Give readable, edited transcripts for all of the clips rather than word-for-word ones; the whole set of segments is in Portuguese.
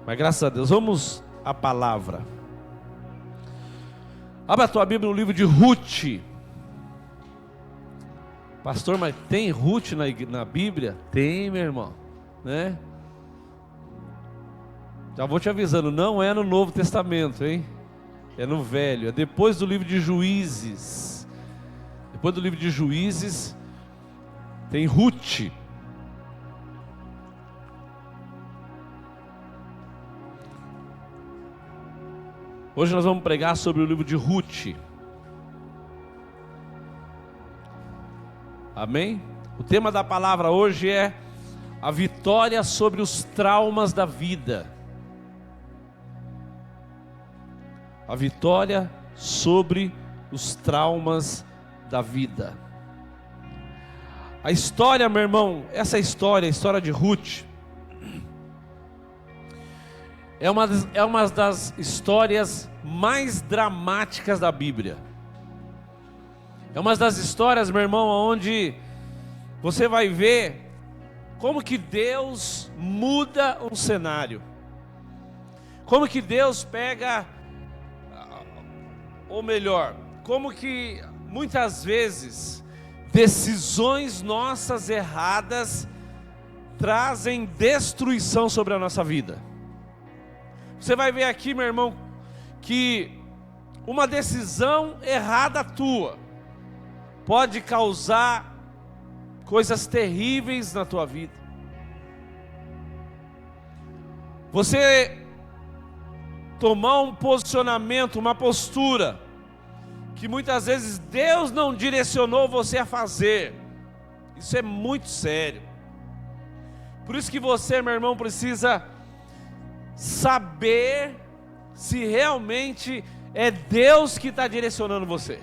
Mas graças a Deus, vamos à palavra. Abra a tua Bíblia no livro de Ruth. Pastor, mas tem Ruth na Bíblia? Tem, meu irmão, né? Já vou te avisando, não é no Novo Testamento, hein? É no Velho, é depois do livro de Juízes. Depois do livro de Juízes tem Ruth. Hoje nós vamos pregar sobre o livro de Ruth. Amém? O tema da palavra hoje é a vitória sobre os traumas da vida. A vitória sobre os traumas da vida. A história, meu irmão, essa história, a história de Ruth, é uma das histórias mais dramáticas da Bíblia. É uma das histórias, meu irmão, onde você vai ver como que Deus muda um cenário. Como que Deus pega, ou melhor, como que muitas vezes decisões nossas erradas trazem destruição sobre a nossa vida. Você vai ver aqui, meu irmão, que uma decisão errada tua pode causar coisas terríveis na tua vida. Você tomar um posicionamento, uma postura que muitas vezes Deus não direcionou você a fazer, isso é muito sério. Por isso que você, meu irmão, precisa saber se realmente é Deus que está direcionando você,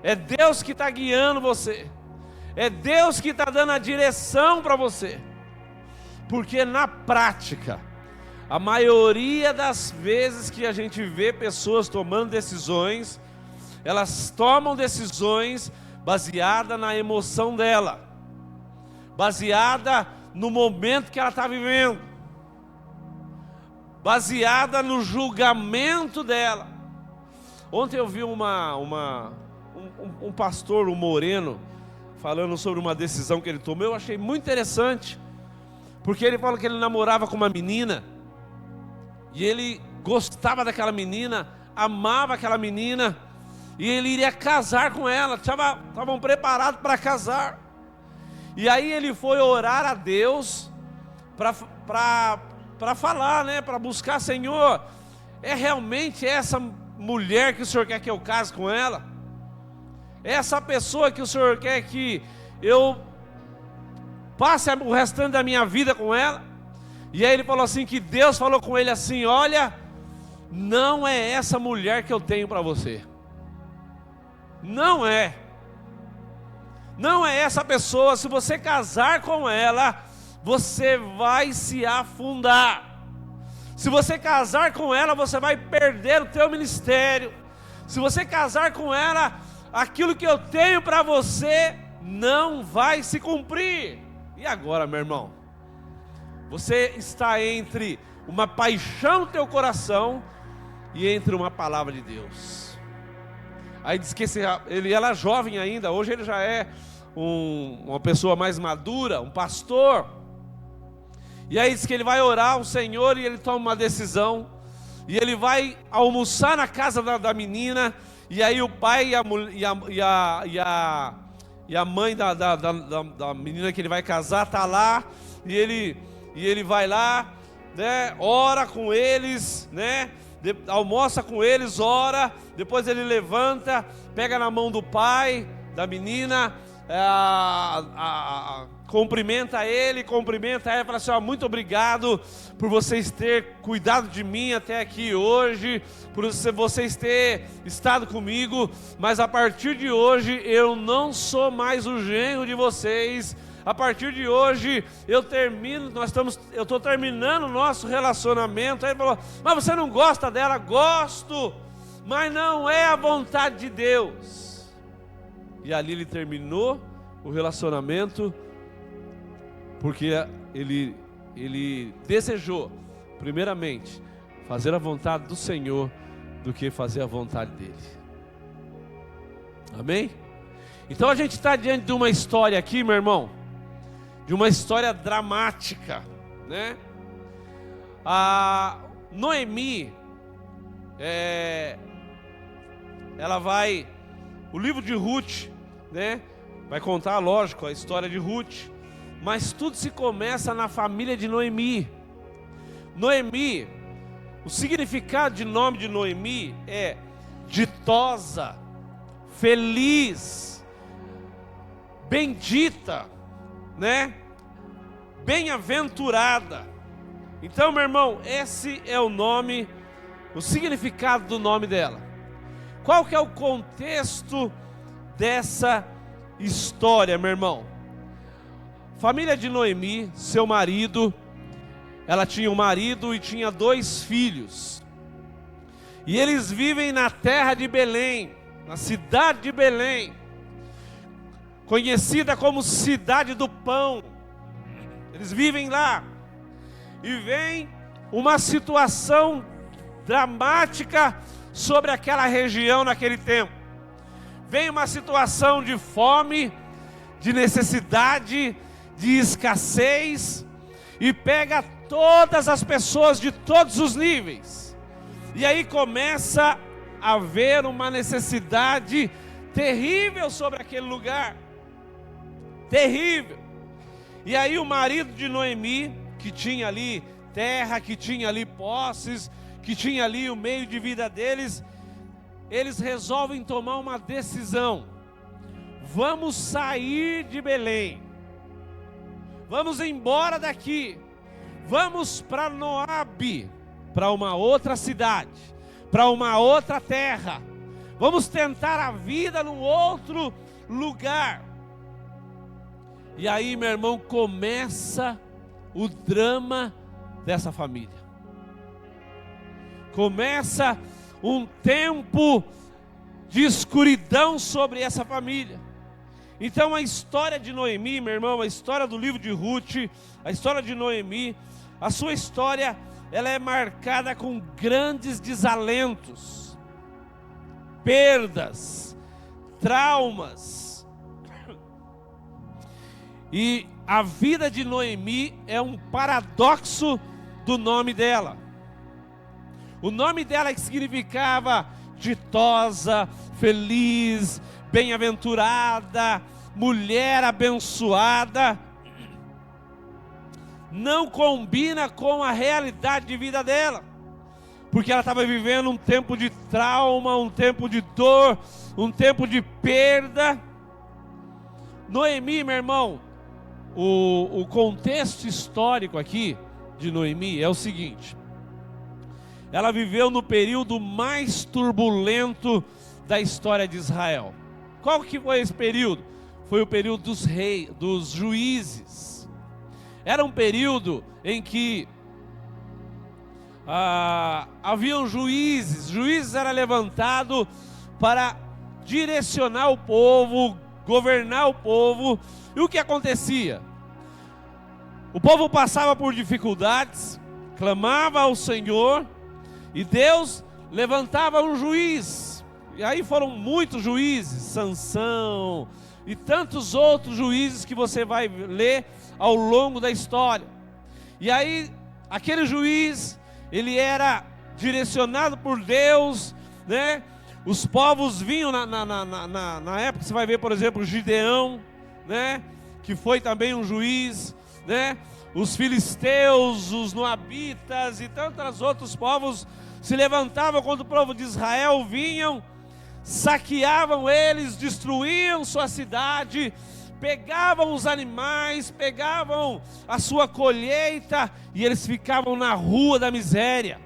é Deus que está guiando você, é Deus que está dando a direção para você. Porque na prática, a maioria das vezes que a gente vê pessoas tomando decisões, elas tomam decisões baseada na emoção dela, baseada no momento que ela está vivendo, baseada no julgamento dela. Ontem eu vi um pastor, um moreno, falando sobre uma decisão que ele tomou. Eu achei muito interessante, porque ele falou que ele namorava com uma menina, e ele gostava daquela menina, amava aquela menina, e ele iria casar com ela, estavam preparados para casar. E aí ele foi orar a Deus para falar, né, para buscar: Senhor, é realmente essa mulher que o Senhor quer que eu case com ela? É essa pessoa que o Senhor quer que eu passe o restante da minha vida com ela? E aí ele falou assim, que Deus falou com ele assim: olha, não é essa mulher que eu tenho para você. Não é essa pessoa. Se você casar com ela, você vai se afundar. Se você casar com ela, você vai perder o teu ministério. Se você casar com ela, aquilo que eu tenho para você não vai se cumprir. E agora, meu irmão? Você está entre uma paixão no teu coração e entre uma palavra de Deus. Aí diz que ele era jovem ainda, hoje ele já é uma pessoa mais madura, um pastor. E aí diz que ele vai orar ao Senhor e ele toma uma decisão. E ele vai almoçar na casa da menina. E aí o pai e a mãe da menina que ele vai casar tá lá. E ele vai lá, né, ora com eles, né, almoça com eles, ora. Depois ele levanta, pega na mão do pai da menina, cumprimenta ele, fala assim: ó, muito obrigado por vocês terem cuidado de mim até aqui hoje, por vocês terem estado comigo, mas a partir de hoje eu não sou mais o genro de vocês. A partir de hoje eu estou terminando o nosso relacionamento. Aí ele falou: mas você não gosta dela? Gosto, mas não é a vontade de Deus. E ali ele terminou o relacionamento, porque ele desejou primeiramente, fazer a vontade do Senhor do que fazer a vontade dele. Amém? Então a gente está diante de uma história aqui, meu irmão, de uma história dramática, né? A Noemi, ela vai, o livro de Ruth, né? Vai contar, lógico, a história de Ruth, mas tudo se começa na família de Noemi. Noemi, o significado de nome de Noemi é ditosa, feliz, bendita, né? Bem-aventurada. Então, meu irmão, esse é o nome, o significado do nome dela. Qual que é o contexto dessa história, meu irmão? Família de Noemi, seu marido, ela tinha um marido e tinha 2 filhos. E eles vivem na terra de Belém, na cidade de Belém, conhecida como cidade do pão. Eles vivem lá. E vem uma situação dramática sobre aquela região naquele tempo. Vem uma situação de fome, de necessidade, de escassez, e pega todas as pessoas de todos os níveis. E aí começa a haver uma necessidade terrível sobre aquele lugar. Terrível. E aí o marido de Noemi, que tinha ali terra, que tinha ali posses, que tinha ali o meio de vida deles, eles resolvem tomar uma decisão. Vamos sair de Belém. Vamos embora daqui. Vamos para Moabe, para uma outra cidade, para uma outra terra. Vamos tentar a vida num outro lugar. E aí, meu irmão, começa o drama dessa família. Começa um tempo de escuridão sobre essa família. Então a história de Noemi, meu irmão, a história do livro de Ruth, a história de Noemi, a sua história, ela é marcada com grandes desalentos, perdas, traumas. E a vida de Noemi é um paradoxo do nome dela. O nome dela que significava ditosa, feliz, bem-aventurada, mulher abençoada, não combina com a realidade de vida dela, porque ela estava vivendo um tempo de trauma, um tempo de dor, um tempo de perda. Noemi, meu irmão, o contexto histórico aqui de Noemi é o seguinte: ela viveu no período mais turbulento da história de Israel. Qual que foi esse período? Foi o período dos reis, dos juízes. Era um período em que haviam juízes. Juízes era levantado para direcionar o povo, governar o povo. E o que acontecia? O povo passava por dificuldades, clamava ao Senhor, e Deus levantava um juiz. E aí foram muitos juízes, Sansão e tantos outros juízes que você vai ler ao longo da história. E aí aquele juiz, ele era direcionado por Deus, né? Os povos vinham na época, você vai ver, por exemplo, Gideão, né? Que foi também um juiz, né? Os filisteus, os moabitas e tantos outros povos se levantavam contra o povo de Israel, vinham, saqueavam eles, destruíam sua cidade, pegavam os animais, pegavam a sua colheita, e eles ficavam na rua da miséria.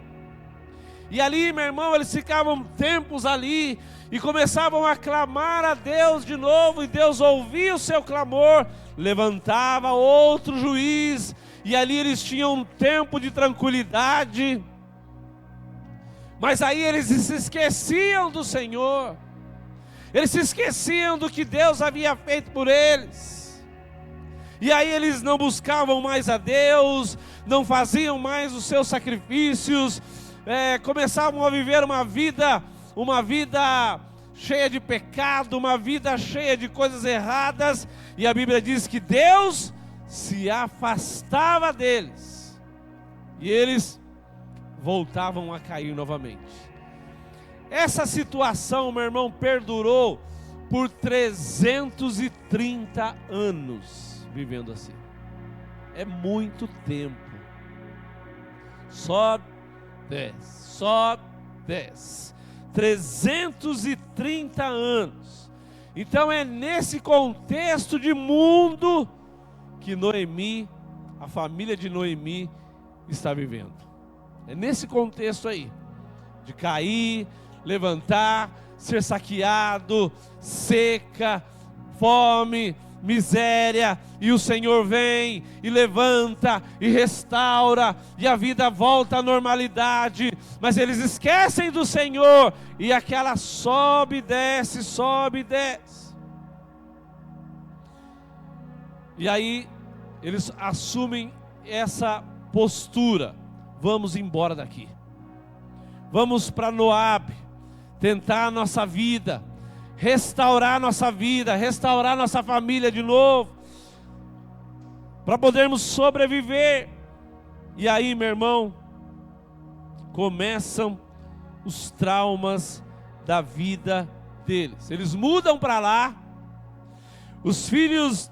E ali, meu irmão, eles ficavam tempos ali, e começavam a clamar a Deus de novo, e Deus ouvia o seu clamor, levantava outro juiz, e ali eles tinham um tempo de tranquilidade. Mas aí eles se esqueciam do Senhor, eles se esqueciam do que Deus havia feito por eles. E aí eles não buscavam mais a Deus, não faziam mais os seus sacrifícios, começavam a viver uma vida cheia de pecado, uma vida cheia de coisas erradas. E a Bíblia diz que Deus se afastava deles, e eles voltavam a cair novamente. Essa situação, meu irmão, perdurou por 330 anos, vivendo assim. É muito tempo. Só 10. 330 anos. Então é nesse contexto de mundo que Noemi, a família de Noemi, está vivendo. É nesse contexto aí, de cair, levantar, ser saqueado, seca, fome, miséria, e o Senhor vem e levanta e restaura, e a vida volta à normalidade, mas eles esquecem do Senhor, e aquela sobe e desce, sobe e desce. E aí eles assumem essa postura: vamos embora daqui, vamos para Moabe, tentar a nossa vida, restaurar nossa vida, restaurar nossa família de novo, para podermos sobreviver. E aí, meu irmão, começam os traumas da vida deles. Eles mudam para lá, os filhos,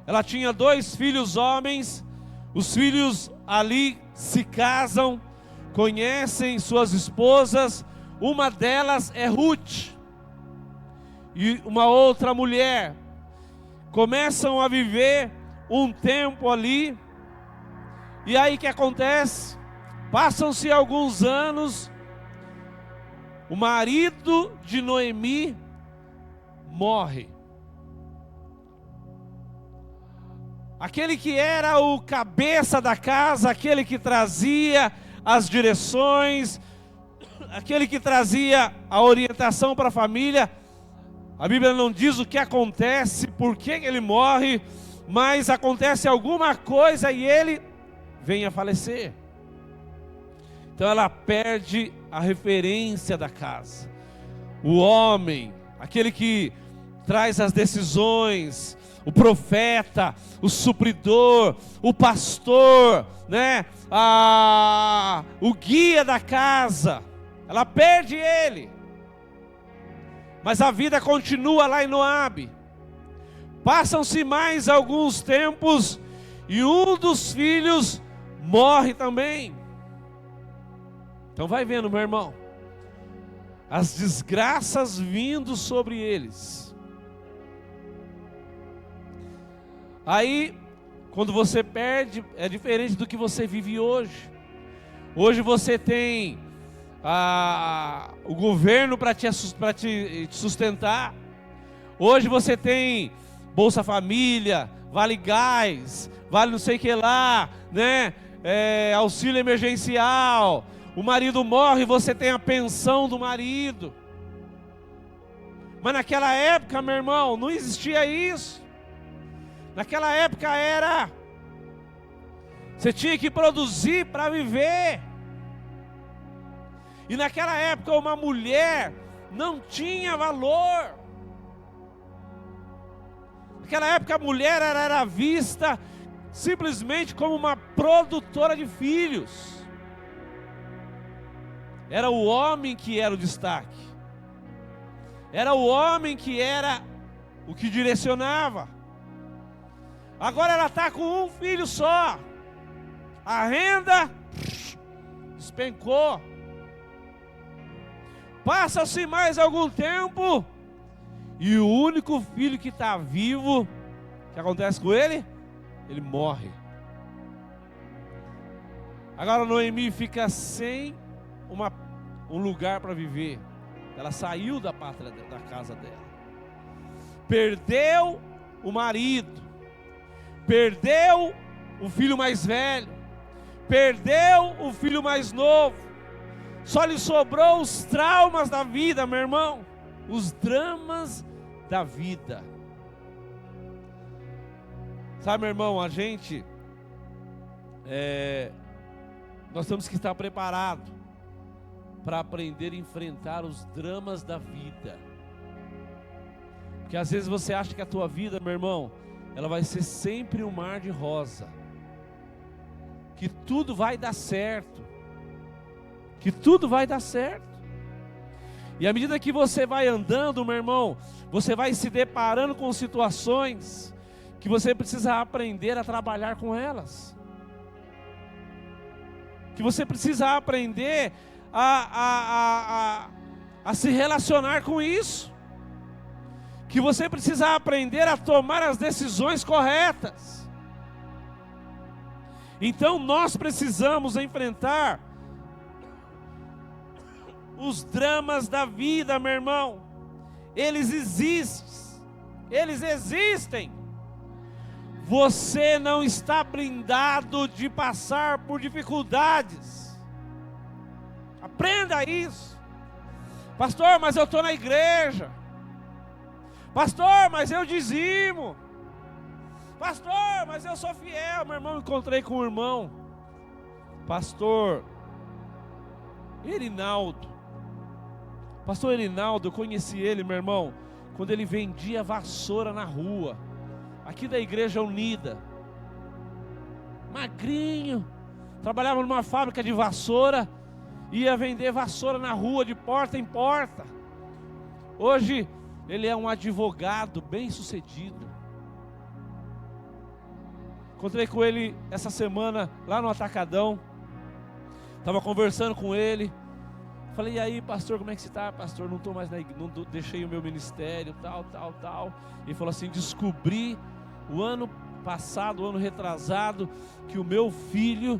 ela tinha 2 filhos homens, os filhos ali se casam, conhecem suas esposas, uma delas é Ruth, e uma outra mulher, começam a viver um tempo ali. E aí o que acontece? Passam-se alguns anos, o marido de Noemi morre. Aquele que era o cabeça da casa, aquele que trazia as direções, aquele que trazia a orientação para a família. A Bíblia não diz o que acontece, por que ele morre, mas acontece alguma coisa e ele vem a falecer. Então ela perde a referência da casa. O homem, aquele que traz as decisões, o profeta, o supridor, o pastor, né? O guia da casa, ela perde ele. Mas a vida continua lá em Moabe. Passam-se mais alguns tempos e um dos filhos morre também. Então vai vendo, meu irmão, as desgraças vindo sobre eles. Aí, quando você perde, é diferente do que você vive hoje. Hoje você tem o governo para te sustentar. Hoje você tem Bolsa Família, Vale Gás, Vale não sei o que lá, né? Auxílio emergencial. O marido morre, você tem a pensão do marido. Mas naquela época, meu irmão, não existia isso. Naquela época você tinha que produzir para viver. E naquela época uma mulher não tinha valor. Naquela época a mulher era vista simplesmente como uma produtora de filhos. Era o homem que era o destaque. Era o homem que era o que direcionava. Agora ela está com um filho só. A renda despencou. Passa-se mais algum tempo e o único filho que está vivo, o que acontece com ele? Ele morre. Agora Noemi fica sem um lugar para viver. Ela saiu da pátria, da casa dela. Perdeu o marido. Perdeu o filho mais velho. Perdeu o filho mais novo. Só lhe sobrou os traumas da vida, meu irmão. Os dramas da vida. Sabe, meu irmão, nós temos que estar preparados para aprender a enfrentar os dramas da vida. Porque às vezes você acha que a tua vida, meu irmão, ela vai ser sempre um mar de rosa, que tudo vai dar certo, e à medida que você vai andando, meu irmão, você vai se deparando com situações que você precisa aprender a trabalhar com elas, que você precisa aprender a se relacionar com isso, que você precisa aprender a tomar as decisões corretas. Então nós precisamos enfrentar os dramas da vida, meu irmão. Eles existem. Você não está blindado de passar por dificuldades. Aprenda isso. Pastor, mas eu estou na igreja. Pastor, mas eu dizimo. Pastor, mas eu sou fiel. Meu irmão, encontrei com um irmão, pastor Erinaldo. Pastor Erinaldo, eu conheci ele, meu irmão, quando ele vendia vassoura na rua, aqui da Igreja Unida. Magrinho, trabalhava numa fábrica de vassoura, ia vender vassoura na rua, de porta em porta. Hoje ele é um advogado bem sucedido. Encontrei com ele essa semana lá no Atacadão. Estava conversando com ele. Falei, e aí, pastor, como é que você está? Pastor, não estou mais na igreja, não deixei o meu ministério, tal. Ele falou assim, descobri o ano passado, o ano retrasado, que o meu filho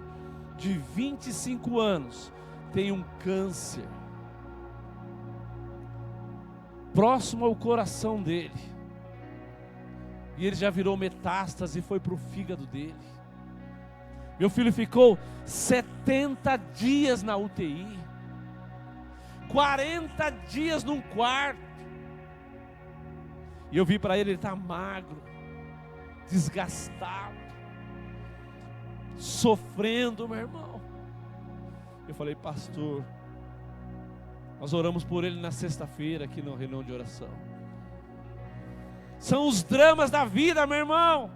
de 25 anos tem um câncer próximo ao coração dele. E ele já virou metástase e foi para o fígado dele. Meu filho ficou 70 dias na UTI. 40 dias num quarto. E eu vi para ele está magro, desgastado, sofrendo, meu irmão. Eu falei, pastor, nós oramos por ele na sexta-feira aqui na reunião de oração. São os dramas da vida, meu irmão.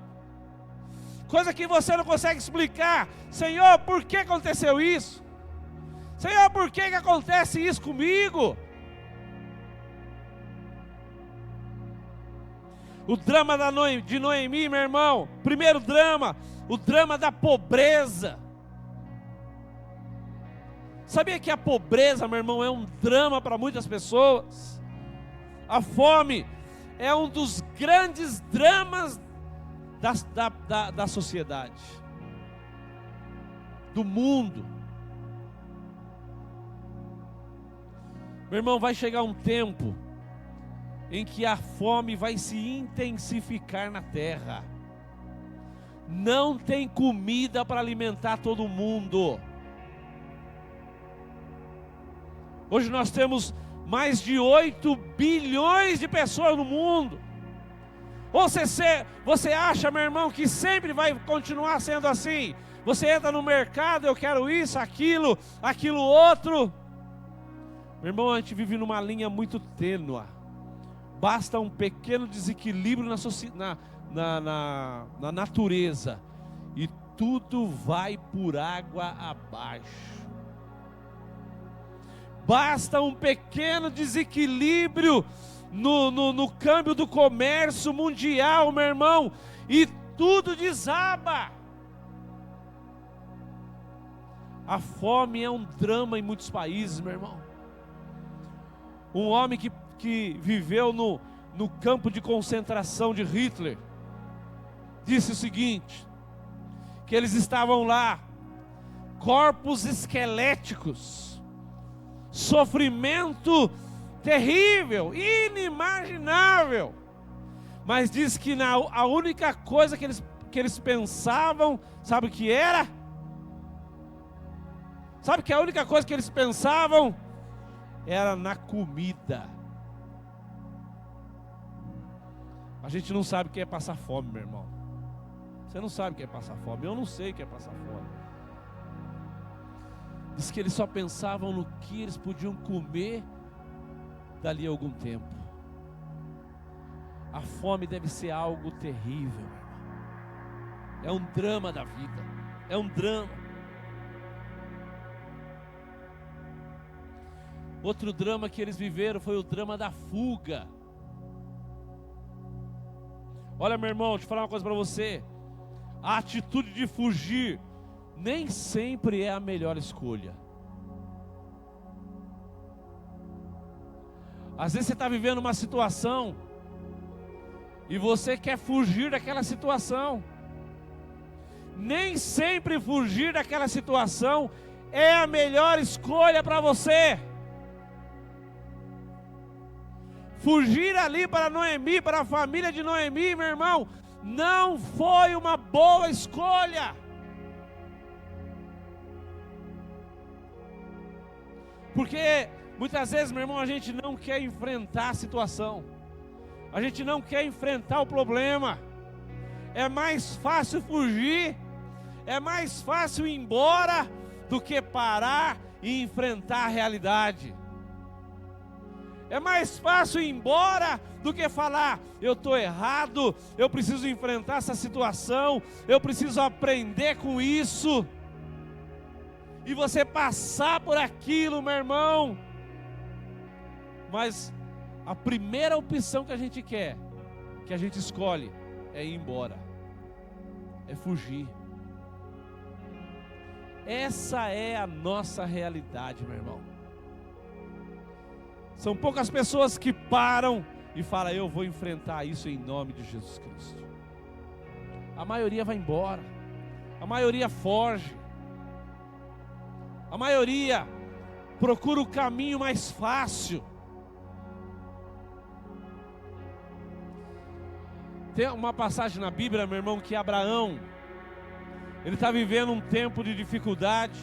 Coisa que você não consegue explicar. Senhor, por que aconteceu isso? Senhor, por que acontece isso comigo? O drama de Noemi, meu irmão. Primeiro drama, o drama da pobreza. Sabia que a pobreza, meu irmão, é um drama para muitas pessoas? A fome é um dos grandes dramas da sociedade, do mundo. Meu irmão, vai chegar um tempo em que a fome vai se intensificar na terra. Não tem comida para alimentar todo mundo. Hoje nós temos mais de 8 bilhões de pessoas no mundo. Ou você acha, meu irmão, que sempre vai continuar sendo assim? Você entra no mercado, eu quero isso, aquilo outro. Meu irmão, a gente vive numa linha muito tênua. Basta um pequeno desequilíbrio na natureza e tudo vai por água abaixo. Basta um pequeno desequilíbrio no câmbio do comércio mundial, meu irmão, e tudo desaba. A fome é um drama em muitos países, meu irmão. Um homem que viveu no campo de concentração de Hitler disse o seguinte, que eles estavam lá, corpos esqueléticos, sofrimento terrível, inimaginável, mas diz que a única coisa que eles pensavam, sabe o que era? Sabe que a única coisa que eles pensavam era na comida. A gente não sabe o que é passar fome, meu irmão. Você não sabe o que é passar fome, eu não sei o que é passar fome. Diz que eles só pensavam no que eles podiam comer dali a algum tempo. A fome deve ser algo terrível, meu irmão. É um drama da vida, é um drama. Outro drama que eles viveram foi o drama da fuga. Olha, meu irmão, deixa eu falar uma coisa para você. A atitude de fugir nem sempre é a melhor escolha. Às vezes você está vivendo uma situação e você quer fugir daquela situação. Nem sempre fugir daquela situação é a melhor escolha para você. Fugir ali para Noemi, para a família de Noemi, meu irmão, não foi uma boa escolha. Porque muitas vezes, meu irmão, a gente não quer enfrentar a situação. A gente não quer enfrentar o problema. É mais fácil fugir, é mais fácil ir embora do que parar e enfrentar a realidade. É mais fácil ir embora do que falar, eu estou errado, eu preciso enfrentar essa situação, eu preciso aprender com isso. E você passar por aquilo, meu irmão. Mas a primeira opção que a gente quer, que a gente escolhe, é ir embora, é fugir. Essa é a nossa realidade, meu irmão. São poucas pessoas que param e falam, eu vou enfrentar isso em nome de Jesus Cristo. A maioria vai embora, a maioria foge, a maioria procura o caminho mais fácil. Tem uma passagem na Bíblia, meu irmão, que Abraão, ele está vivendo um tempo de dificuldade,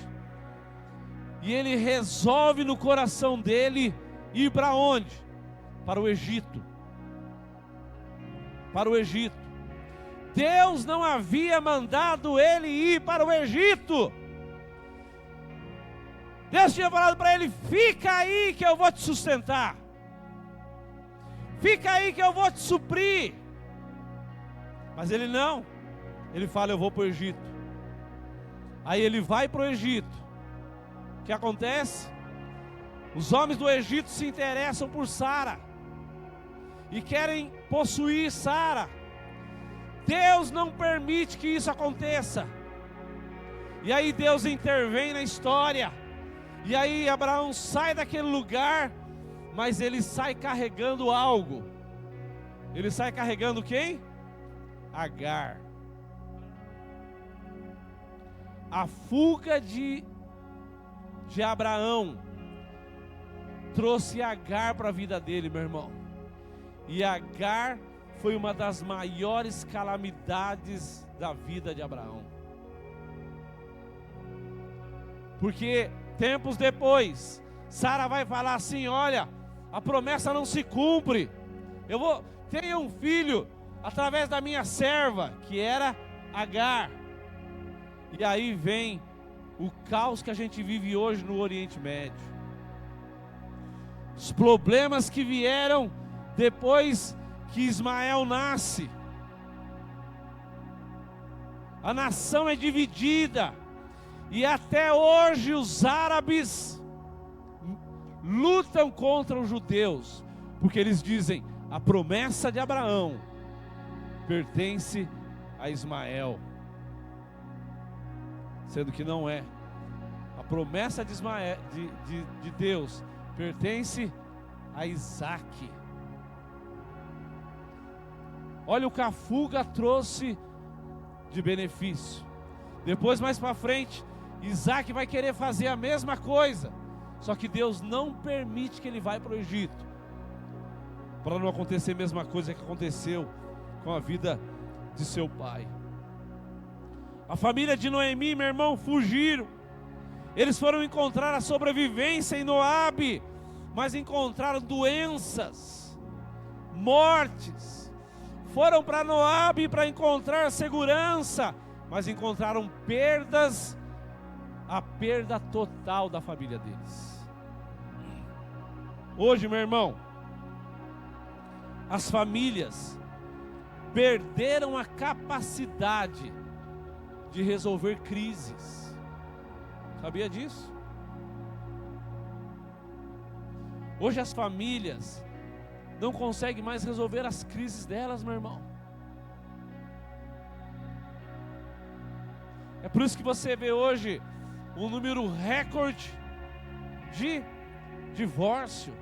e ele resolve no coração dele ir para onde? Para o Egito. Para o Egito. Deus não havia mandado ele ir para o Egito. Deus tinha falado para ele, fica aí que eu vou te sustentar. Fica aí que eu vou te suprir. Mas ele não. Ele fala, eu vou para o Egito. Aí ele vai para o Egito. O que acontece? Os homens do Egito se interessam por Sara e querem possuir Sara. Deus não permite que isso aconteça. E aí Deus intervém na história. E aí Abraão sai daquele lugar, mas ele sai carregando algo. Ele sai carregando quem? Agar. A fuga de Abraão trouxe Agar para a vida dele, meu irmão. E Agar foi uma das maiores calamidades da vida de Abraão. Porque tempos depois, Sara vai falar assim, olha, a promessa não se cumpre. Eu vou ter um filho através da minha serva, que era Agar. E aí vem o caos que a gente vive hoje no Oriente Médio. Os problemas que vieram depois que Ismael nasce. A nação é dividida. E até hoje os árabes lutam contra os judeus. Porque eles dizem, a promessa de Abraão pertence a Ismael. Sendo que não é. A promessa de Ismael, de Deus pertence a Isaac. Olha o que a fuga trouxe de benefício. Depois, mais para frente, Isaac vai querer fazer a mesma coisa. Só que Deus não permite que ele vá para o Egito, para não acontecer a mesma coisa que aconteceu com a vida de seu pai. A família de Noemi, meu irmão, fugiram. Eles foram encontrar a sobrevivência em Moabe, mas encontraram doenças, mortes, foram para Moabe para encontrar segurança, mas encontraram perdas, a perda total da família deles. Hoje, meu irmão, as famílias perderam a capacidade de resolver crises. Sabia disso? Hoje as famílias não conseguem mais resolver as crises delas, meu irmão. É por isso que você vê hoje um número recorde de divórcio.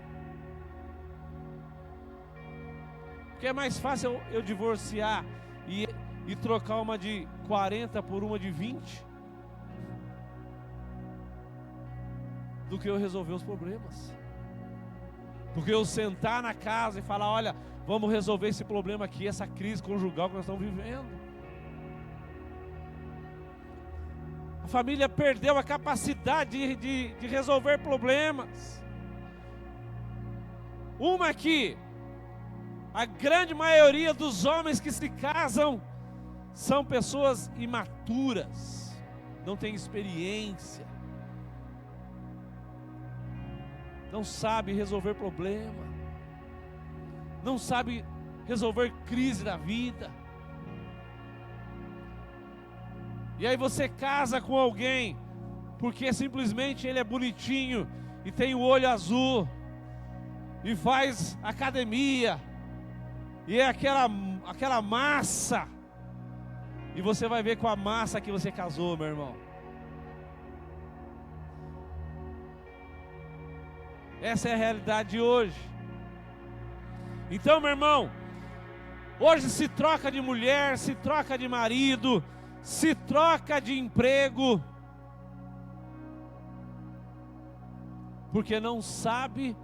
Porque é mais fácil eu divorciar e trocar uma de 40 por uma de 20 do que eu resolver os problemas. Porque eu sentar na casa e falar, olha, vamos resolver esse problema aqui, essa crise conjugal que nós estamos vivendo. A família perdeu a capacidade de resolver problemas. Uma aqui, a grande maioria dos homens que se casam são pessoas imaturas, não têm experiência, não sabe resolver problema, não sabe resolver crise da vida. E aí você casa com alguém porque simplesmente ele é bonitinho e tem o olho azul e faz academia e é aquela massa, e você vai ver com a massa que você casou, meu irmão. Essa é a realidade de hoje. Então, meu irmão, hoje se troca de mulher, se troca de marido, se troca de emprego, porque não sabe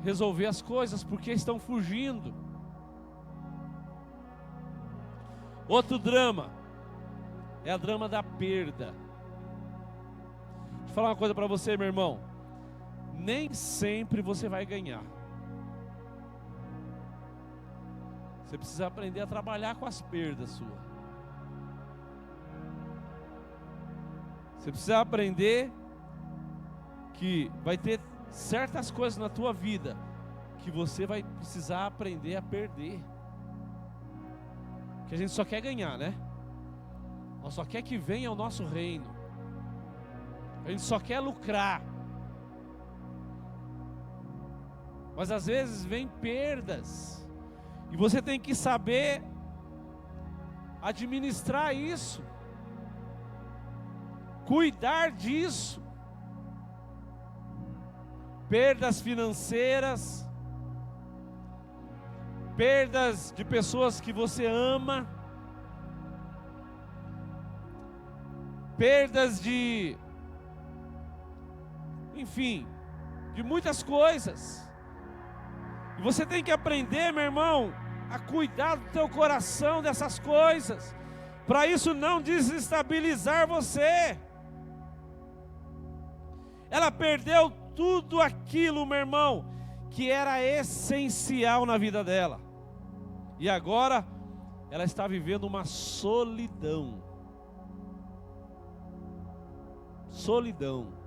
resolver as coisas, porque estão fugindo. Outro drama é o drama da perda. Deixa eu falar uma coisa para você, meu irmão. Nem sempre você vai ganhar. Você precisa aprender a trabalhar com as perdas suas. Você precisa aprender que vai ter certas coisas na tua vida que você vai precisar aprender a perder. Que a gente só quer ganhar, né? Nós só quer que venha o nosso reino. A gente só quer lucrar. Mas às vezes vem perdas. E você tem que saber administrar isso. Cuidar disso. Perdas financeiras. Perdas de pessoas que você ama. Perdas de... enfim, de muitas coisas. E você tem que aprender, meu irmão, a cuidar do teu coração dessas coisas, para isso não desestabilizar você. Ela perdeu tudo aquilo, meu irmão, que era essencial na vida dela. E agora ela está vivendo uma solidão. Solidão.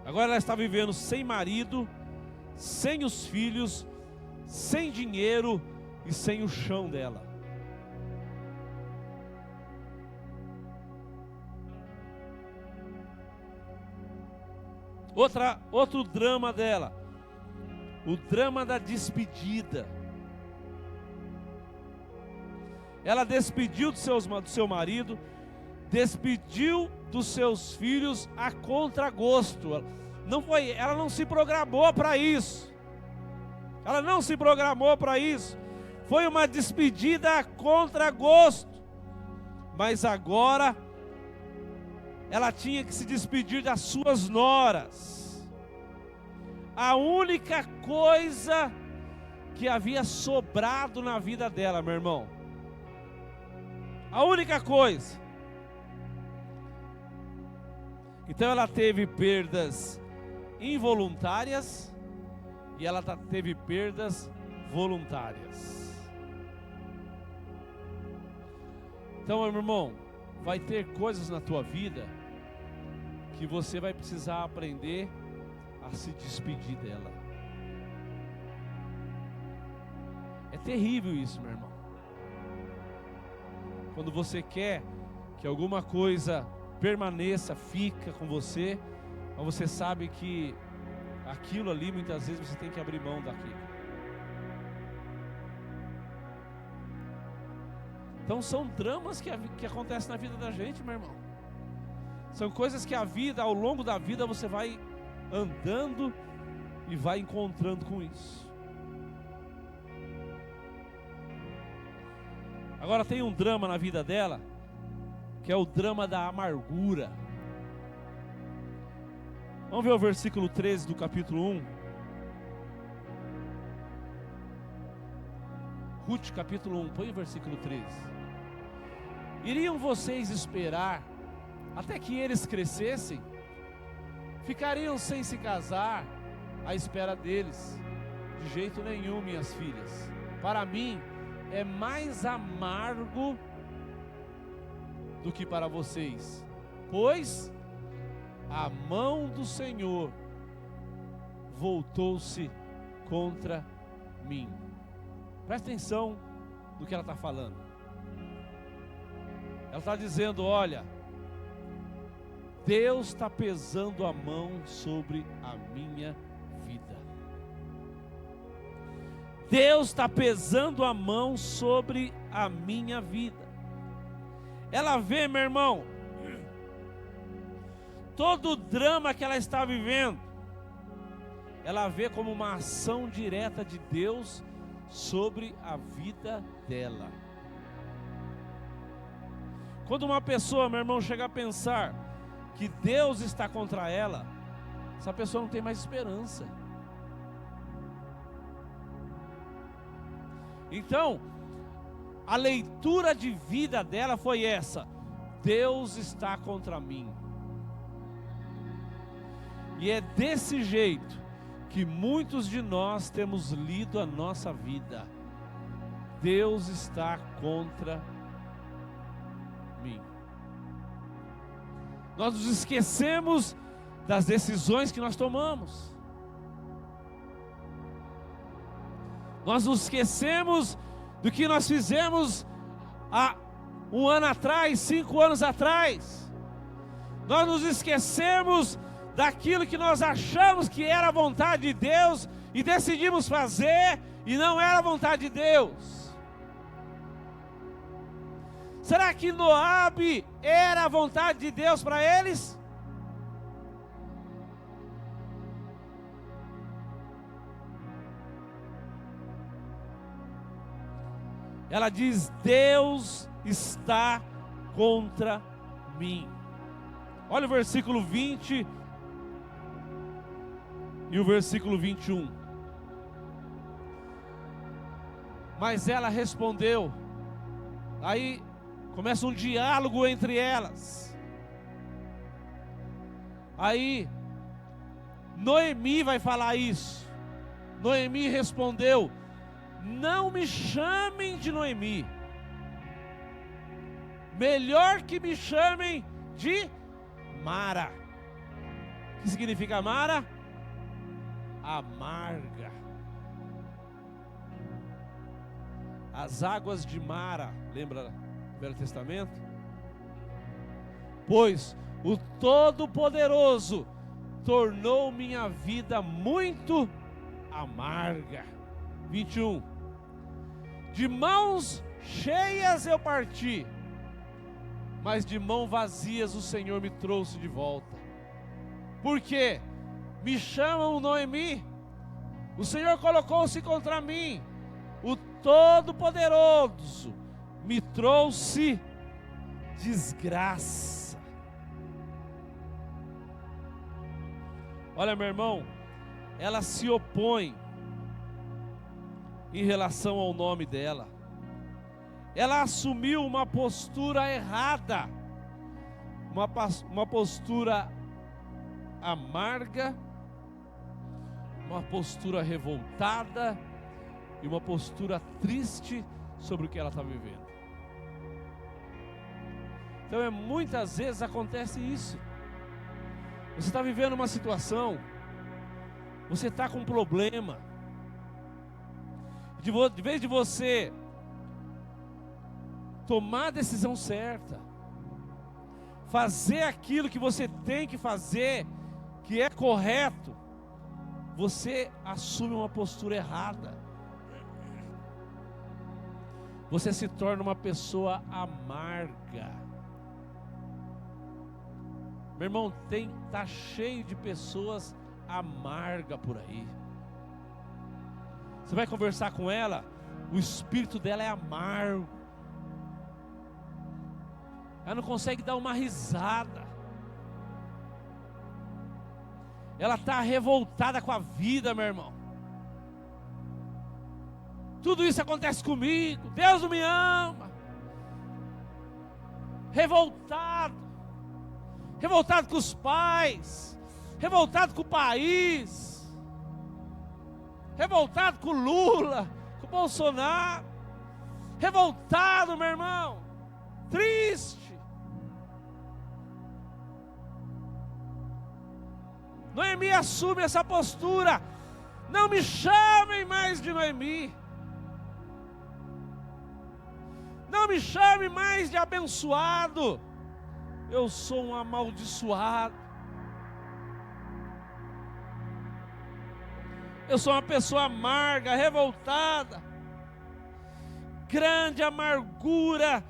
Agora ela está vivendo sem marido, sem os filhos, sem dinheiro e sem o chão dela. Outro drama dela, o drama da despedida. Ela despediu do seu marido, despediu dos seus filhos a contragosto. Ela não se programou para isso. Ela não se programou para isso. Foi uma despedida a contragosto. Mas agora ela tinha que se despedir das suas noras. A única coisa que havia sobrado na vida dela, meu irmão. A única coisa. Então ela teve perdas involuntárias e ela teve perdas voluntárias. Então, meu irmão, vai ter coisas na tua vida que você vai precisar aprender a se despedir dela. É terrível isso, meu irmão. Quando você quer que alguma coisa permaneça, fica com você, mas você sabe que aquilo ali, muitas vezes você tem que abrir mão daquilo. Então são dramas que acontecem na vida da gente, meu irmão. São coisas que a vida, ao longo da vida, você vai andando e vai encontrando com isso. Agora tem um drama na vida dela, que é o drama da amargura. Vamos ver o versículo 13 do capítulo 1. Ruth, capítulo 1, põe o versículo 13. Iriam vocês esperar até que eles crescessem? Ficariam sem se casar à espera deles? De jeito nenhum, minhas filhas. Para mim é mais amargo do que para vocês, pois a mão do Senhor voltou-se contra mim. Presta atenção no que ela está falando. Ela está dizendo: olha, Deus está pesando a mão sobre a minha vida. Deus está pesando a mão sobre a minha vida. Ela vê, meu irmão, todo o drama que ela está vivendo, ela vê como uma ação direta de Deus sobre a vida dela. Quando uma pessoa, meu irmão, chega a pensar que Deus está contra ela, essa pessoa não tem mais esperança. Então, a leitura de vida dela foi essa: Deus está contra mim. E é desse jeito que muitos de nós temos lido a nossa vida. Deus está contra mim. Nós nos esquecemos das decisões que nós tomamos. Nós nos esquecemos do que nós fizemos há 1 ano atrás, 5 anos atrás. Nós nos esquecemos daquilo que nós achamos que era a vontade de Deus e decidimos fazer e não era a vontade de Deus. Será que Moabe era a vontade de Deus para eles? Ela diz: Deus está contra mim. Olha o versículo 20 e o versículo 21. Mas ela respondeu. Aí começa um diálogo entre elas. Aí Noemi vai falar isso. Noemi respondeu: não me chamem de Noemi, melhor que me chamem de Mara. O que significa Mara? Amarga. As águas de Mara, lembra do Velho Testamento? Pois o Todo-Poderoso tornou minha vida muito amarga. 21. De mãos cheias eu parti, mas de mãos vazias o Senhor me trouxe de volta. Por quê? Me chamam Noemi. O Senhor colocou-se contra mim. O Todo-Poderoso me trouxe desgraça. Olha, meu irmão, ela se opõe em relação ao nome dela. Ela assumiu uma postura errada, uma postura amarga, uma postura revoltada e uma postura triste sobre o que ela está vivendo. Então muitas vezes acontece isso. Você está vivendo uma situação, você está com um problema, de vez de você tomar a decisão certa, fazer aquilo que você tem que fazer, que é correto, você assume uma postura errada. Você se torna uma pessoa amarga. Meu irmão, tá cheio de pessoas amargas por aí. Você vai conversar com ela, o espírito dela é amargo. Ela não consegue dar uma risada. Ela está revoltada com a vida, meu irmão. Tudo isso acontece comigo. Deus não me ama. Revoltado com os pais, revoltado com o país, revoltado com o Lula, com o Bolsonaro, revoltado, meu irmão, triste. Noemi assume essa postura. Não me chamem mais de Noemi. Não me chame mais de abençoado. Eu sou um amaldiçoado. Eu sou uma pessoa amarga, revoltada. Grande amargura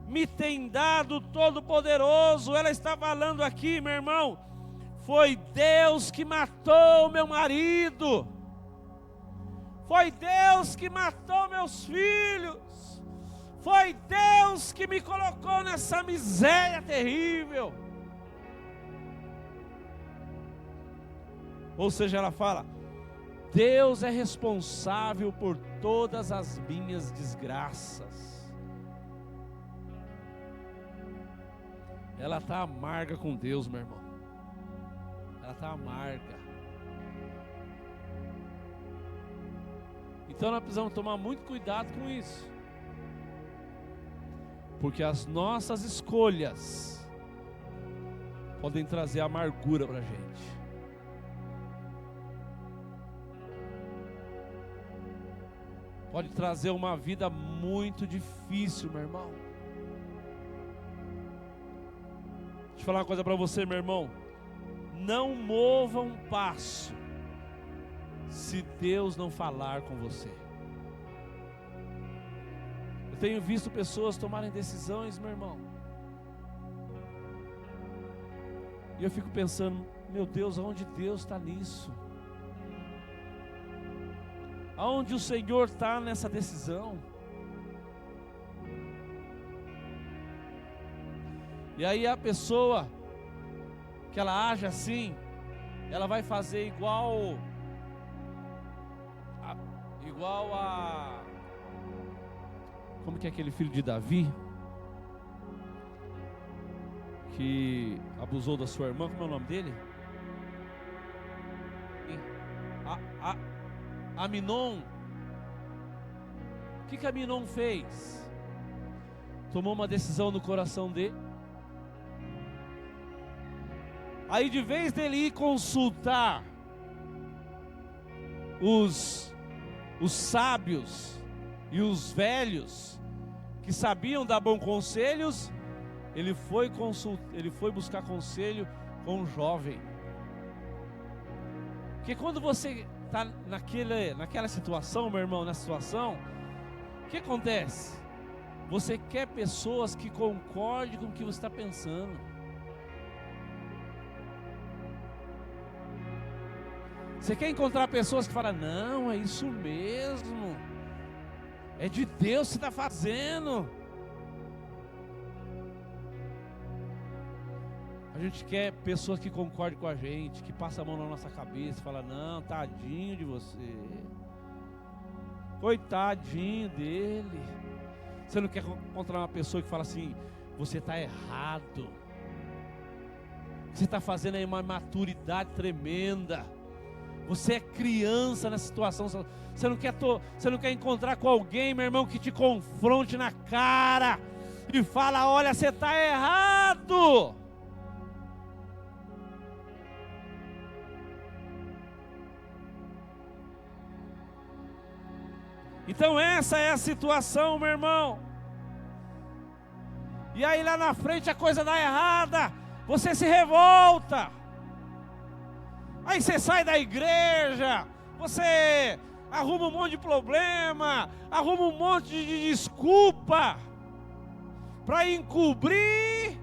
me tem dado Todo-Poderoso. Ela está falando aqui, meu irmão. Foi Deus que matou meu marido. Foi Deus que matou meus filhos. Foi Deus que me colocou nessa miséria terrível. Ou seja, ela fala: Deus é responsável por todas as minhas desgraças. Ela está amarga com Deus, meu irmão. Ela está amarga. Então nós precisamos tomar muito cuidado com isso. Porque as nossas escolhas podem trazer amargura para a gente. Pode trazer uma vida muito difícil, meu irmão. Deixa eu falar uma coisa para você, meu irmão. Não mova um passo se Deus não falar com você. Eu tenho visto pessoas tomarem decisões, meu irmão, e eu fico pensando: meu Deus, aonde Deus está nisso? Aonde o Senhor está nessa decisão? E aí a pessoa que ela age assim, ela vai fazer igual a como que é aquele filho de Davi que abusou da sua irmã? Como é o nome dele? Aminon. O que Aminon fez? Tomou uma decisão no coração dele. Aí, de vez dele ir consultar os sábios e os velhos que sabiam dar bons conselhos, ele foi buscar conselho com um jovem. Porque quando você está naquela situação, meu irmão, nessa situação, o que acontece? Você quer pessoas que concordem com o que você está pensando. Você quer encontrar pessoas que falam: não, é isso mesmo, é de Deus que você está fazendo. A gente quer pessoas que concordem com a gente, que passam a mão na nossa cabeça e falam: não, tadinho de você, coitadinho dele. Você não quer encontrar uma pessoa que fala assim: você está errado, você está fazendo aí uma imaturidade tremenda, Você é criança nessa situação. Você não quer encontrar com alguém, meu irmão, que te confronte na cara e fala: olha, você está errado. Então essa é a situação, meu irmão. E aí lá na frente a coisa dá errada, você se revolta. Aí você sai da igreja, você arruma um monte de problema, arruma um monte de desculpa para encobrir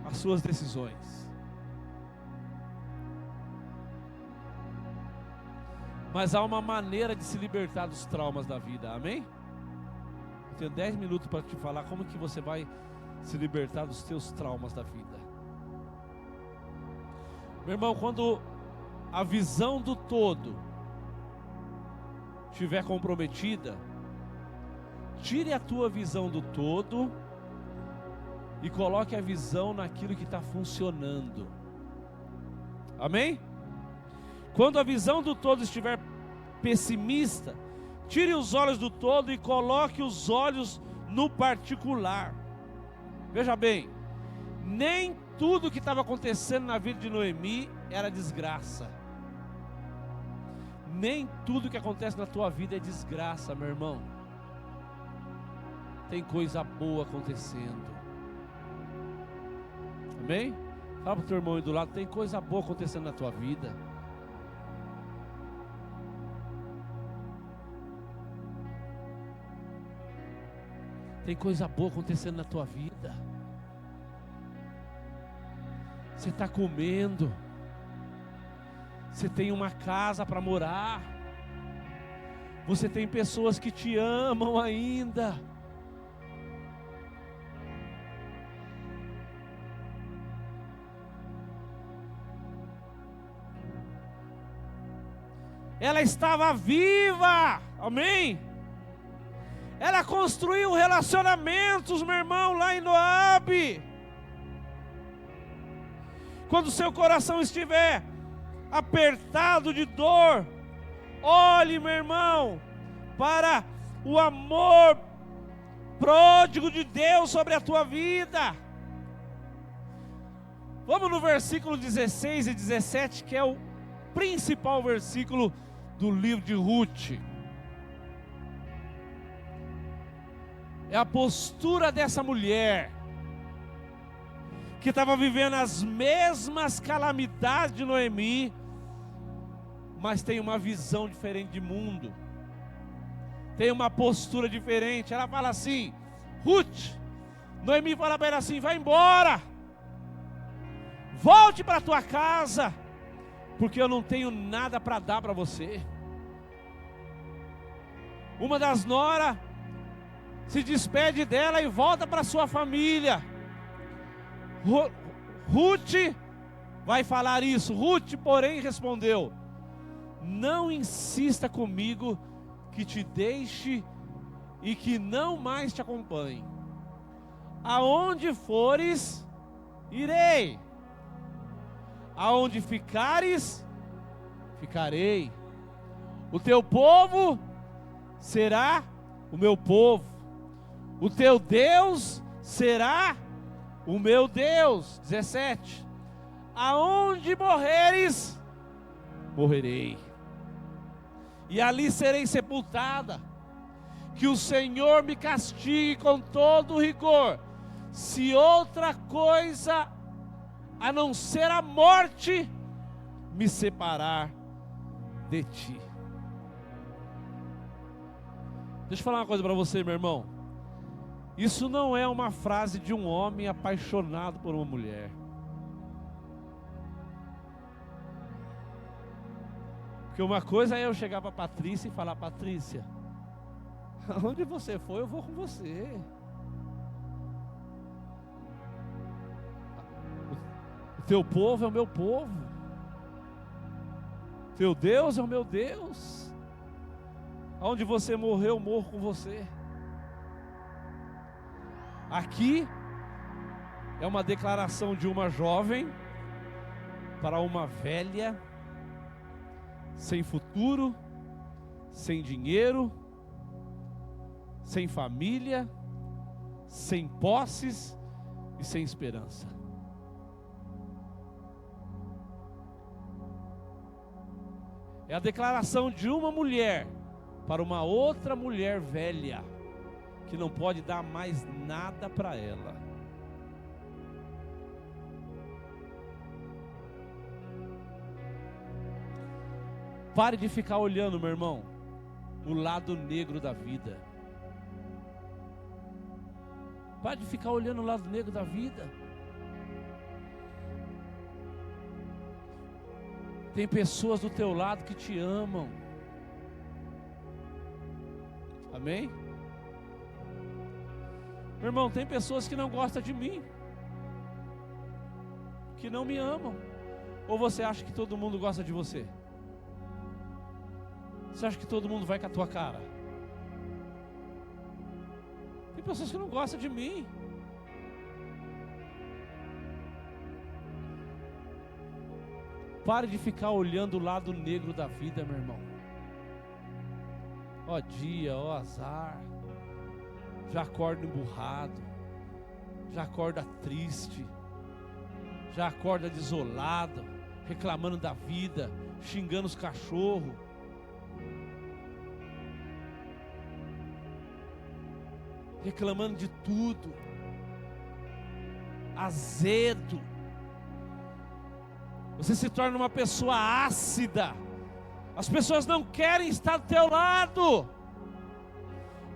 as suas decisões. Mas há uma maneira de se libertar dos traumas da vida, amém? Eu tenho 10 minutos para te falar como que você vai se libertar dos teus traumas da vida. Meu irmão, quando a visão do todo estiver comprometida, tire a tua visão do todo e coloque a visão naquilo que está funcionando. Amém? Quando a visão do todo estiver pessimista, tire os olhos do todo e coloque os olhos no particular. Veja bem, nem tudo que estava acontecendo na vida de Noemi era desgraça. Nem tudo que acontece na tua vida é desgraça, meu irmão. Tem coisa boa acontecendo. Amém? Fala para o teu irmão aí do lado: tem coisa boa acontecendo na tua vida. Tem coisa boa acontecendo na tua vida. Você está comendo. Você tem uma casa para morar. Você tem pessoas que te amam ainda. Ela estava viva. Amém? Ela construiu relacionamentos, meu irmão, lá em Moabe. Quando seu coração estiver apertado de dor, olhe, meu irmão, para o amor pródigo de Deus sobre a tua vida. Vamos no versículo 16 e 17, que é o principal versículo do livro de Ruth. É a postura dessa mulher que estava vivendo as mesmas calamidades de Noemi, mas tem uma visão diferente de mundo, tem uma postura diferente. Ela fala assim: Ruth, Noemi fala para ela assim: vai embora, volte para a tua casa, porque eu não tenho nada para dar para você. Uma das noras se despede dela e volta para sua família. Ruth vai falar isso. Ruth, porém, respondeu: não insista comigo que te deixe e que não mais te acompanhe. Aonde fores, irei. Aonde ficares, ficarei. O teu povo será o meu povo. O teu Deus será o meu Deus. 17. Aonde morreres, morrerei, e ali serei sepultada. Que o Senhor me castigue com todo rigor, se outra coisa a não ser a morte me separar de ti. Deixa eu falar uma coisa para você, meu irmão. Isso não é uma frase de um homem apaixonado por uma mulher. Porque uma coisa é eu chegar para Patrícia e falar: Patrícia, aonde você for, eu vou com você. O teu povo é o meu povo. Teu Deus é o meu Deus. Aonde você morreu, eu morro com você. Aqui é uma declaração de uma jovem para uma velha sem futuro, sem dinheiro, sem família, sem posses e sem esperança. É a declaração de uma mulher para uma outra mulher velha, que não pode dar mais nada para ela. Pare de ficar olhando, meu irmão, o lado negro da vida. Pare de ficar olhando o lado negro da vida. Tem pessoas do teu lado que te amam. Amém? Meu irmão, tem pessoas que não gostam de mim, que não me amam. Ou você acha que todo mundo gosta de você? Você acha que todo mundo vai com a tua cara? Tem pessoas que não gostam de mim. Pare de ficar olhando o lado negro da vida, meu irmão. Ó dia, ó azar. Já acorda emburrado. Já acorda triste. Já acorda desolado, reclamando da vida, xingando os cachorros. Reclamando de tudo, azedo. Você se torna uma pessoa ácida. As pessoas não querem estar do teu lado,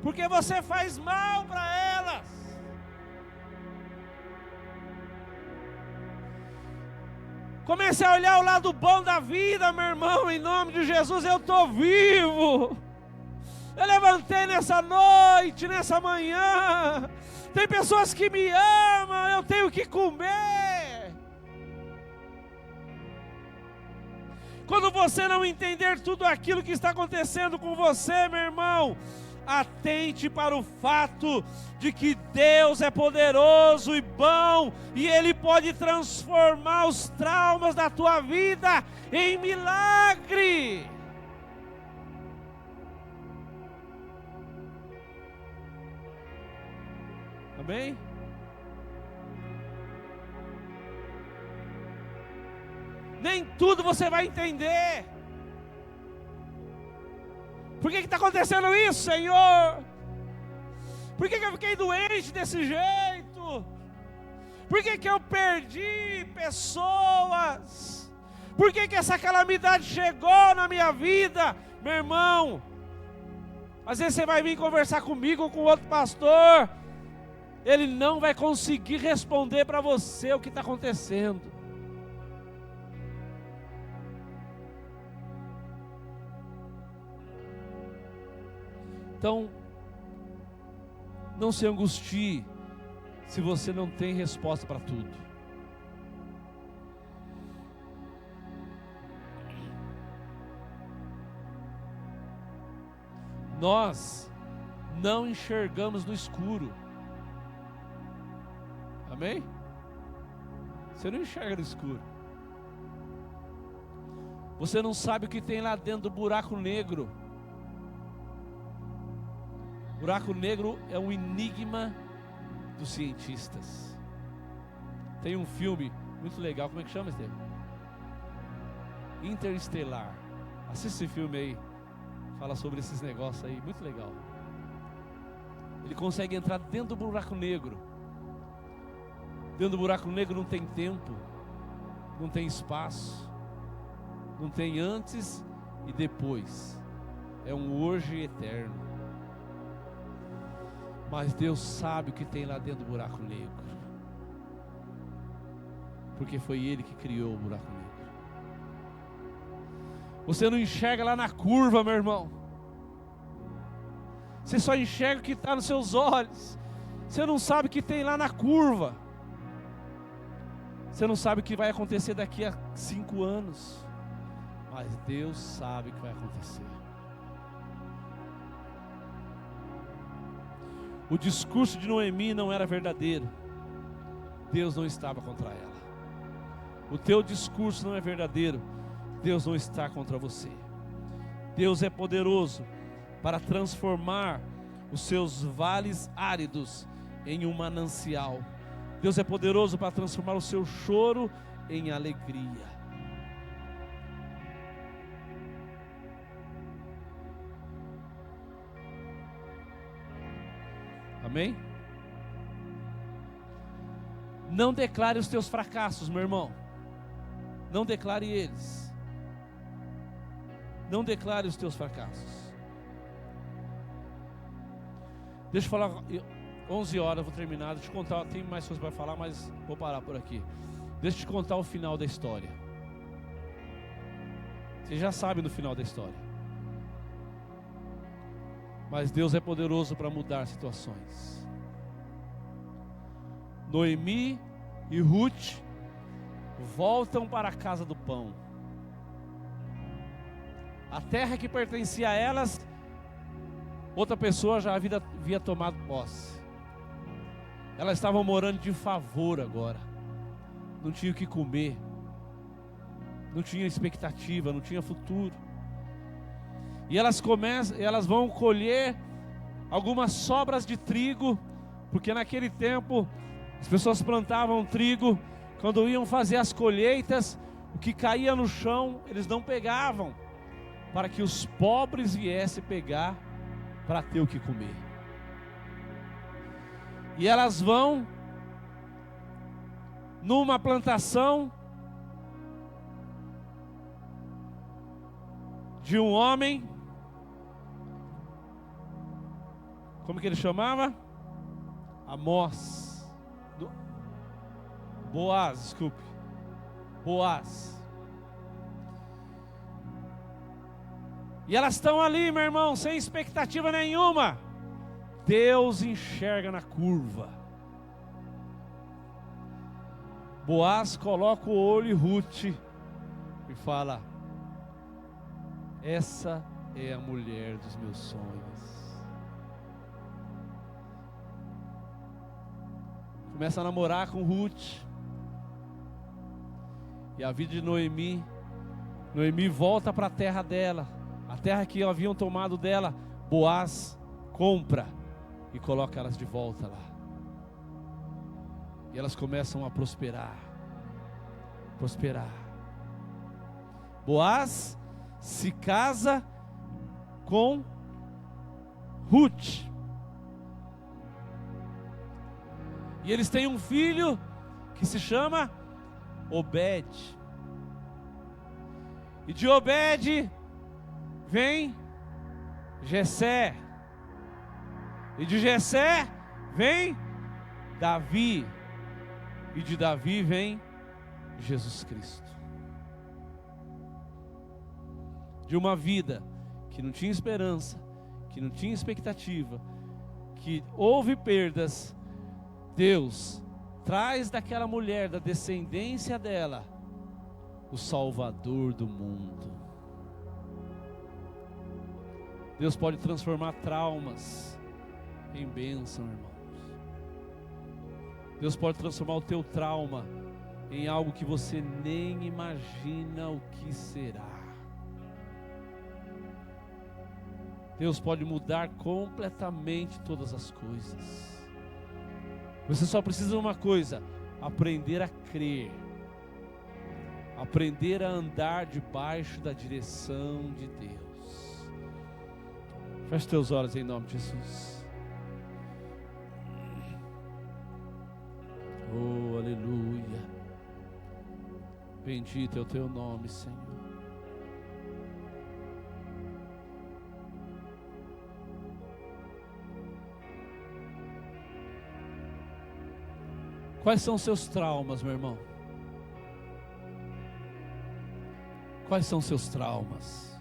porque você faz mal para elas. Comece a olhar o lado bom da vida, meu irmão, em nome de Jesus. Eu estou vivo. Eu levantei nessa noite, nessa manhã. Tem pessoas que me amam, eu tenho o que comer. Quando você não entender tudo aquilo que está acontecendo com você, meu irmão, atente para o fato de que Deus é poderoso e bom, e Ele pode transformar os traumas da tua vida em milagre. Amém? Nem tudo você vai entender. Por que está acontecendo isso, Senhor? Por que eu fiquei doente desse jeito? Por que eu perdi pessoas? Por que essa calamidade chegou na minha vida? Meu irmão, às vezes você vai vir conversar comigo ou com outro pastor, ele não vai conseguir responder para você o que está acontecendo. Então, não se angustie se você não tem resposta para tudo. Nós não enxergamos no escuro. Amém? Você não enxerga no escuro. Você não sabe o que tem lá dentro do buraco negro. Buraco negro é um enigma dos cientistas. Tem um filme muito legal, como é que chama esse filme? Interestelar. Assista esse filme aí. Fala sobre esses negócios aí, muito legal. Ele consegue entrar dentro do buraco negro. Dentro do buraco negro não tem tempo, não tem espaço, não tem antes e depois. É um hoje eterno. Mas Deus sabe o que tem lá dentro do buraco negro, porque foi Ele que criou o buraco negro. Você não enxerga lá na curva, meu irmão. Você só enxerga o que está nos seus olhos. Você não sabe o que tem lá na curva. Você não sabe o que vai acontecer daqui a 5 anos. Mas Deus sabe o que vai acontecer. O discurso de Noemi não era verdadeiro. Deus não estava contra ela. o teu discurso não é verdadeiro, Deus não está contra você. Deus é poderoso para transformar os seus vales áridos em um manancial. Deus é poderoso para transformar o seu choro em alegria. Amém? Não declare os teus fracassos, meu irmão. Não declare eles. Não declare os teus fracassos. Deixa eu falar, 11 horas eu vou terminar. Deixa eu contar, tem mais coisas para falar, mas vou parar por aqui. Deixa eu te contar o final da história. Você já sabe do final da história. Mas Deus é poderoso para mudar situações. Noemi e Ruth voltam para a casa do pão. A terra que pertencia a elas, outra pessoa já havia tomado posse. Elas estavam morando de favor agora. Não tinha o que comer. Não tinha expectativa, não tinha futuro. E elas vão colher algumas sobras de trigo, porque naquele tempo as pessoas plantavam trigo, quando iam fazer as colheitas, o que caía no chão, eles não pegavam, para que os pobres viessem pegar, para ter o que comer. E elas vão numa plantação de um homem, como que ele chamava? Amós. Boaz, desculpe. Boaz. E elas estão ali, meu irmão, sem expectativa nenhuma. Deus enxerga na curva. Boaz coloca o olho em Ruth e fala: essa é a mulher dos meus sonhos. Começa a namorar com Ruth. E a vida de Noemi volta para a terra dela, a terra que haviam tomado dela. Boaz compra e coloca elas de volta lá. E elas começam a prosperar. Boaz se casa com Ruth. E eles têm um filho que se chama Obed. E de Obed vem Jessé. E de Jessé vem Davi. E de Davi vem Jesus Cristo. De uma vida que não tinha esperança, que não tinha expectativa, que houve perdas, Deus traz daquela mulher, da descendência dela, o Salvador do mundo. Deus pode transformar traumas em bênção, irmãos. Deus pode transformar o teu trauma em algo que você nem imagina o que será. Deus pode mudar completamente todas as coisas. Você só precisa de uma coisa: aprender a crer, aprender a andar debaixo da direção de Deus. Feche teus olhos em nome de Jesus. Oh, aleluia. Bendito é o teu nome, Senhor. Quais são os seus traumas, meu irmão? Quais são os seus traumas?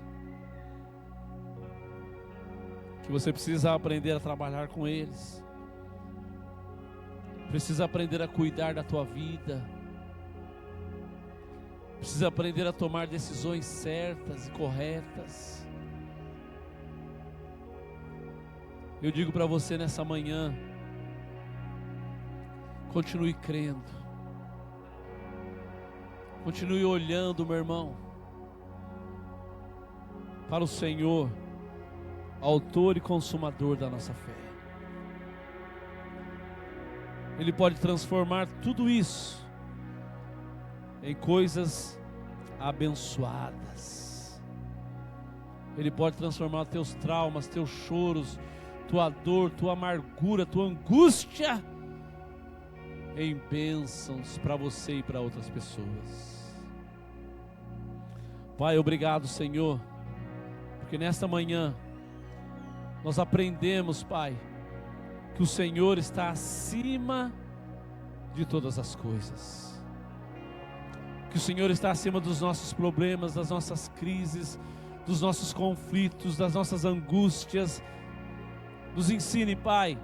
Que você precisa aprender a trabalhar com eles. Precisa aprender a cuidar da tua vida. Precisa aprender a tomar decisões certas e corretas. Eu digo para você nessa manhã: continue crendo. Continue olhando, meu irmão, para o Senhor, autor e consumador da nossa fé. Ele pode transformar tudo isso em coisas abençoadas. Ele pode transformar teus traumas, teus choros, tua dor, tua amargura, tua angústia em bênçãos para você e para outras pessoas. Pai, obrigado, Senhor, porque nesta manhã nós aprendemos, Pai, que o Senhor está acima de todas as coisas, que o Senhor está acima dos nossos problemas, das nossas crises, dos nossos conflitos, das nossas angústias. Nos ensine, Pai,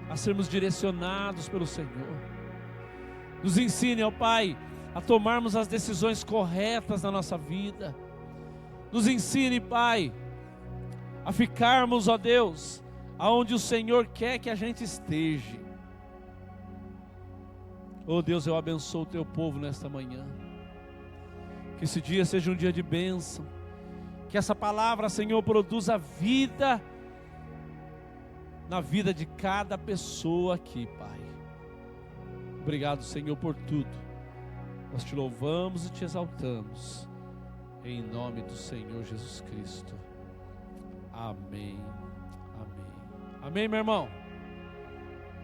a sermos direcionados pelo Senhor. Nos ensine, ó Pai, a tomarmos as decisões corretas na nossa vida. Nos ensine, Pai, a ficarmos, ó Deus, aonde o Senhor quer que a gente esteja. Ó Deus, eu abençoo o teu povo nesta manhã. Que esse dia seja um dia de bênção. Que essa palavra, Senhor, produza vida na vida de cada pessoa aqui, Pai. Obrigado, Senhor, por tudo. Nós te louvamos e te exaltamos, em nome do Senhor Jesus Cristo. Amém. Amém. Amém, meu irmão.